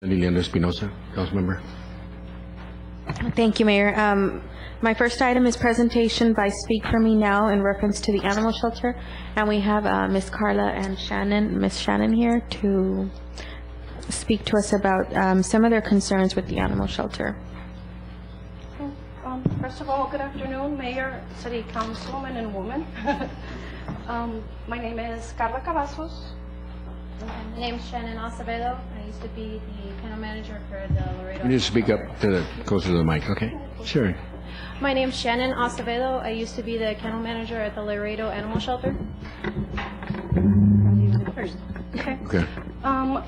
Liliana Espinosa, Councilmember. Thank you, Mayor. My first item is presentation by Speak For Me Now in reference to the animal shelter, and we have Ms. Carla and Ms. Shannon here to speak to us about some of their concerns with the animal shelter. First of all, good afternoon, Mayor, City Councilman, and woman. My name is Carla Cavazos. My name is Shannon Acevedo. I used to be the kennel manager for the Laredo. You need to speak up closer to the mic, okay? Sure. My name is Shannon Acevedo. I used to be the kennel manager at the Laredo Animal Shelter. Okay. Okay.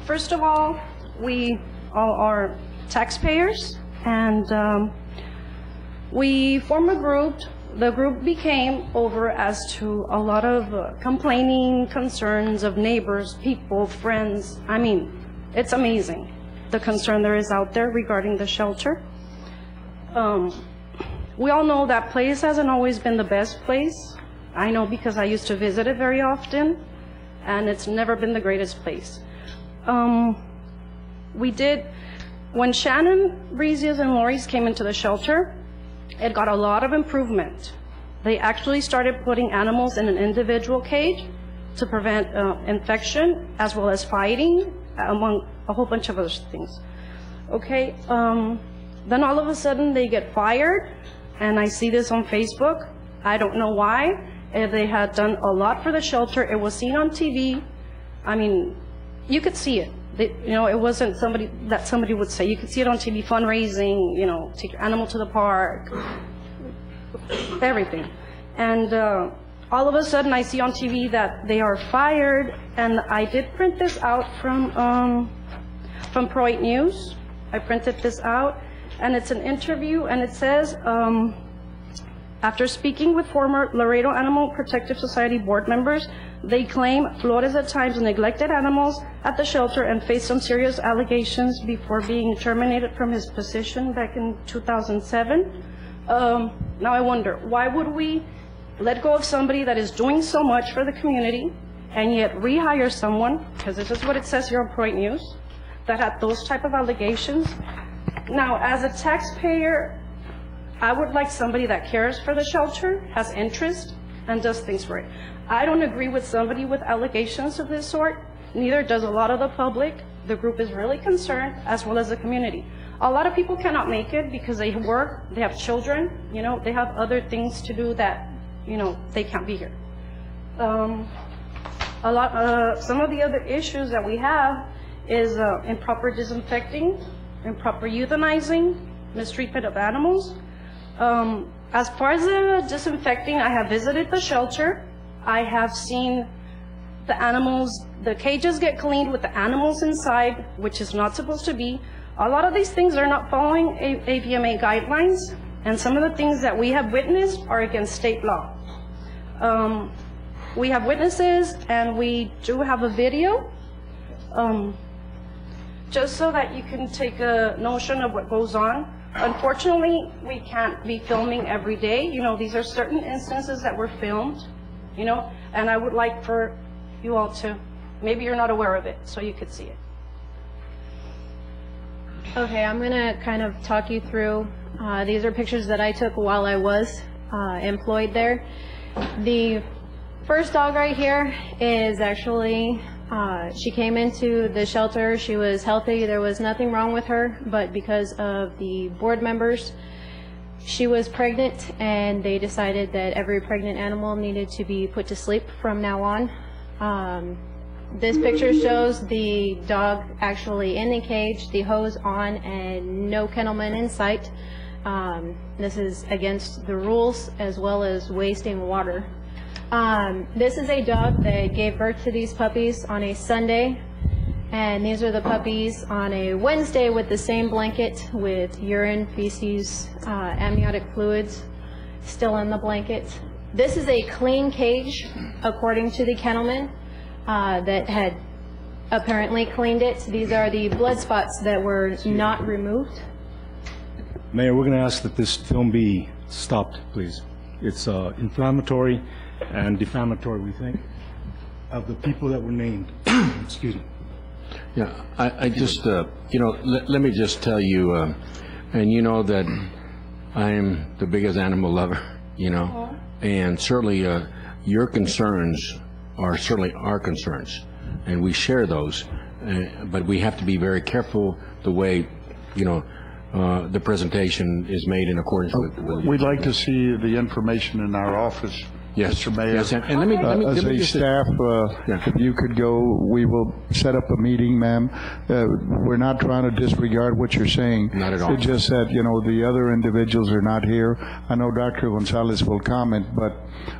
First of all, we all are taxpayers, and we form a group. The group became over as to a lot of complaining concerns of neighbors, people, friends. I mean, it's amazing the concern there is out there regarding the shelter. We all know that place hasn't always been the best place. I know because I used to visit it very often, and it's never been the greatest place. When Shannon, Breezius, and Lori's came into the shelter, it got a lot of improvement. They actually started putting animals in an individual cage to prevent infection as well as fighting, among a whole bunch of other things. Okay, then all of a sudden they get fired, and I see this on Facebook. I don't know why. They had done a lot for the shelter. It was seen on TV. I mean, you could see it. It wasn't somebody would say. You could see it on TV, fundraising, take your animal to the park, everything. And all of a sudden I see on TV that they are fired, and I did print this out from Pro 8 News. I printed this out, and it's an interview, and it says, after speaking with former Laredo Animal Protective Society board members, they claim Flores at times neglected animals at the shelter and faced some serious allegations before being terminated from his position back in 2007. Now I wonder, why would we let go of somebody that is doing so much for the community and yet rehire someone, because this is what it says here on Pro 8 News, that had those type of allegations? Now, as a taxpayer, I would like somebody that cares for the shelter, has interest, and does things for it. I don't agree with somebody with allegations of this sort. Neither does a lot of the public. The group is really concerned, as well as the community. A lot of people cannot make it because they work, they have children, they have other things to do that, they can't be here. Some of the other issues that we have is improper disinfecting, improper euthanizing, mistreatment of animals. As far as the disinfecting, I have visited the shelter. I have seen the animals, the cages get cleaned with the animals inside, which is not supposed to be. A lot of these things are not following AVMA guidelines, and some of the things that we have witnessed are against state law. We have witnesses, and we do have a video, just so that you can take a notion of what goes on. Unfortunately, we can't be filming every day. These are certain instances that were filmed, and I would like for you all to, maybe you're not aware of it, so you could see it. Okay, I'm going to kind of talk you through. These are pictures that I took while I was employed there. The first dog right here is actually, she came into the shelter. She was healthy. There was nothing wrong with her, but because of the board members, she was pregnant, and they decided that every pregnant animal needed to be put to sleep from now on. This picture shows the dog actually in the cage, the hose on, and no kennelman in sight. This is against the rules, as well as wasting water. This is a dog that gave birth to these puppies on a Sunday, and these are the puppies on a Wednesday with the same blanket with urine, feces, amniotic fluids still in the blanket. This is a clean cage, according to the kennelman that had apparently cleaned it. These are the blood spots that were not removed. Mayor, we're going to ask that this film be stopped, please. It's inflammatory and defamatory, we think, of the people that were named. Excuse me. Yeah, I just, let me just tell you, and you know that I am the biggest animal lover, and certainly your concerns are certainly our concerns, and we share those, but we have to be very careful the way, the presentation is made in accordance with We'd like to see the information in our office. Yes, Mr. Mayor. yes, and let me As a just staff, if you could go, we will set up a meeting, ma'am. We're not trying to disregard what you're saying. Not at all. It's just that, the other individuals are not here. I know Dr. Gonzalez will comment, but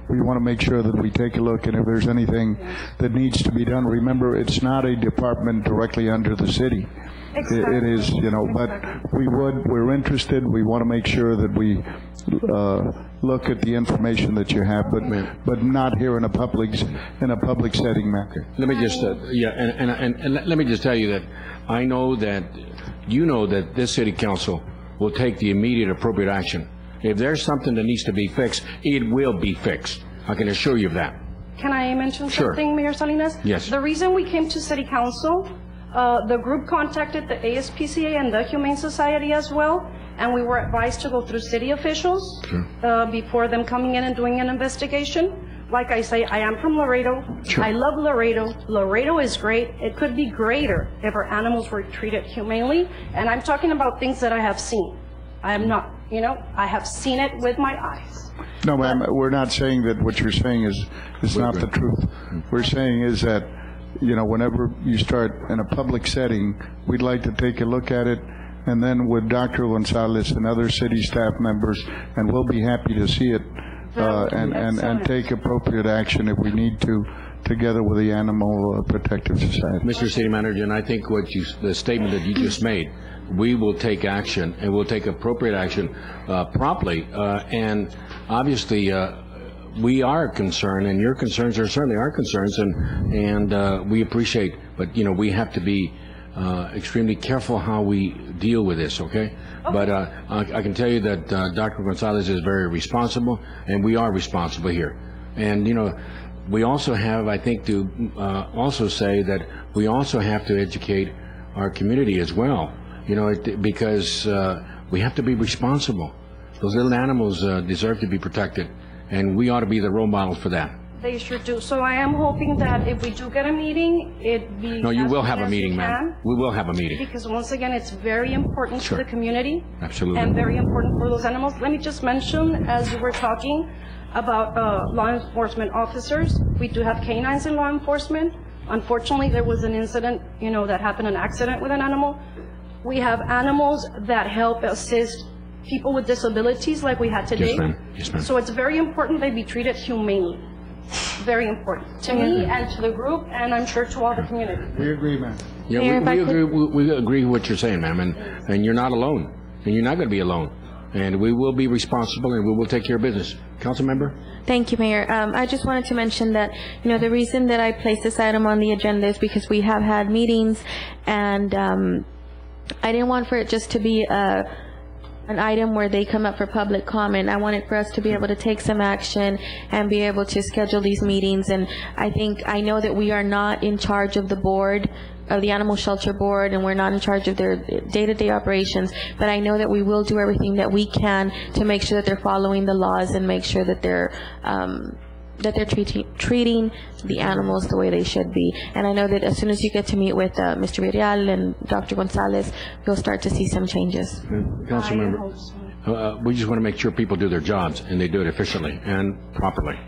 we want to make sure that we take a look, and if there's anything that needs to be done, remember, it's not a department directly under the city. Exactly. It is, but we're interested. We want to make sure that we look at the information that you have, but not here in a public setting, ma'am. Let me just, and let me just tell you that I know that that this city council will take the immediate appropriate action. If there's something that needs to be fixed, it will be fixed. I can assure you of that. Can I mention Sure. something, Mayor Salinas? Yes. The reason we came to City Council, the group contacted the ASPCA and the Humane Society as well, and we were advised to go through city officials before them coming in and doing an investigation. Like I say, I am from Laredo. Sure. I love Laredo. Laredo is great. It could be greater if our animals were treated humanely, and I'm talking about things that I have seen. I am not, I have seen it with my eyes. No, ma'am, we're not saying that what you're saying is not the truth. We're saying is that, whenever you start in a public setting, we'd like to take a look at it, and then with Dr. Gonzalez and other city staff members, and we'll be happy to see it, and take appropriate action if we need to, together with the Animal Protective Society. Mr. City Manager, and I think the statement that you just made, we will take action, and we'll take appropriate action promptly, and obviously we are concerned, and your concerns are certainly our concerns, and we appreciate, but we have to be extremely careful how we deal with this, okay? But I can tell you that Dr. Gonzalez is very responsible, and we are responsible here. And we also have, I think, to also say that we also have to educate our community as well, because we have to be responsible. Those little animals deserve to be protected, and we ought to be the role model for that. They sure do. So I am hoping that if we do get a meeting, it be. No, you as will soon have a as meeting, we ma'am. can, We will have a meeting. Because once again, it's very important Sure. to the community. Absolutely. And very important for those animals. Let me just mention, as you were talking about law enforcement officers, we do have canines in law enforcement. Unfortunately, there was an incident, that happened, an accident with an animal. We have animals that help assist people with disabilities like we had today. Yes, ma'am. Yes, ma'am. So it's very important they be treated humanely. Very important to me and to the group, and I'm sure to all the community. We agree, ma'am. Yeah, Mayor, if I we agree with what you're saying, ma'am, and you're not alone, and you're not going to be alone, and we will be responsible, and we will take care of business. Council member? Thank you, Mayor. I just wanted to mention that, the reason that I placed this item on the agenda is because we have had meetings, and I didn't want for it just to be an item where they come up for public comment. I wanted for us to be able to take some action and be able to schedule these meetings. And I know that we are not in charge of the board, of the Animal Shelter Board, and we're not in charge of their day-to-day operations, but I know that we will do everything that we can to make sure that they're following the laws and make sure that they're treating the animals the way they should be. And I know that as soon as you get to meet with Mr. Villarreal and Dr. Gonzalez, you'll start to see some changes. Council member, we just want to make sure people do their jobs, and they do it efficiently and properly.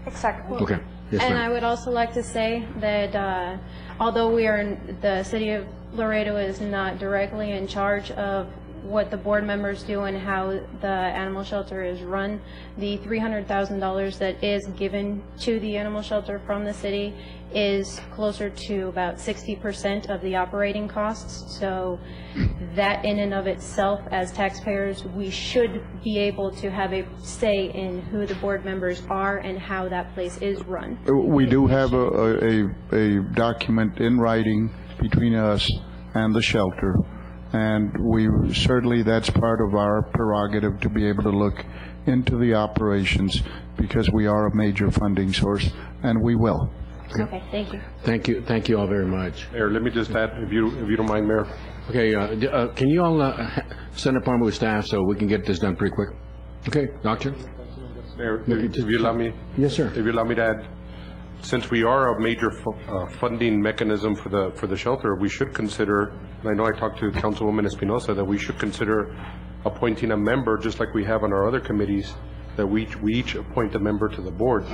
Exactly. Okay. Yes, And ma'am. I would also like to say that although the city of Laredo is not directly in charge of what the board members do and how the animal shelter is run, the $300,000 that is given to the animal shelter from the city is closer to about 60% of the operating costs. So that in and of itself, as taxpayers, we should be able to have a say in who the board members are and how that place is run. We do have a document in writing between us and the shelter, and certainly that's part of our prerogative to be able to look into the operations, because we are a major funding source, and we will. Okay, thank you. Thank you all very much. Mayor, let me just add, if you don't mind, Mayor. Okay, can you all send an appointment with staff so we can get this done pretty quick? Okay, Doctor? Mayor, if you allow me. Yes, sir. If you allow me to add, since we are a major funding mechanism for the shelter, we should consider, and I know I talked to Councilwoman Espinosa, that we should consider appointing a member, just like we have on our other committees, that we each appoint a member to the board.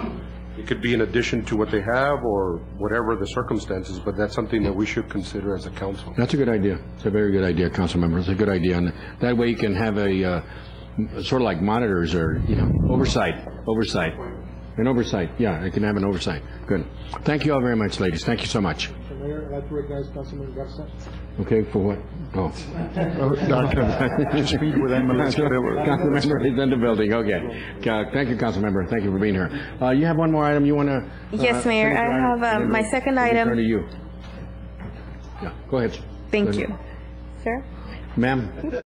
It could be in addition to what they have or whatever the circumstances, but that's something that we should consider as a council. That's a good idea. It's a very good idea, council member. It's a good idea. And that way you can have a, sort of like monitors or, oversight. An oversight. Yeah, it can have an oversight. Good. Thank you all very much, ladies. Thank you so much. Mr. Mayor, I'd like to recognize Councilman Garza. Okay, for what? Oh. Doctor, speak with MLS. Council member is in the building. Okay. Thank you, council member. Thank you for being here. You have one more item you want to? Yes, Mayor. I have my second item. Turn to you. Yeah, go ahead. Thank you. Sir? Ma'am?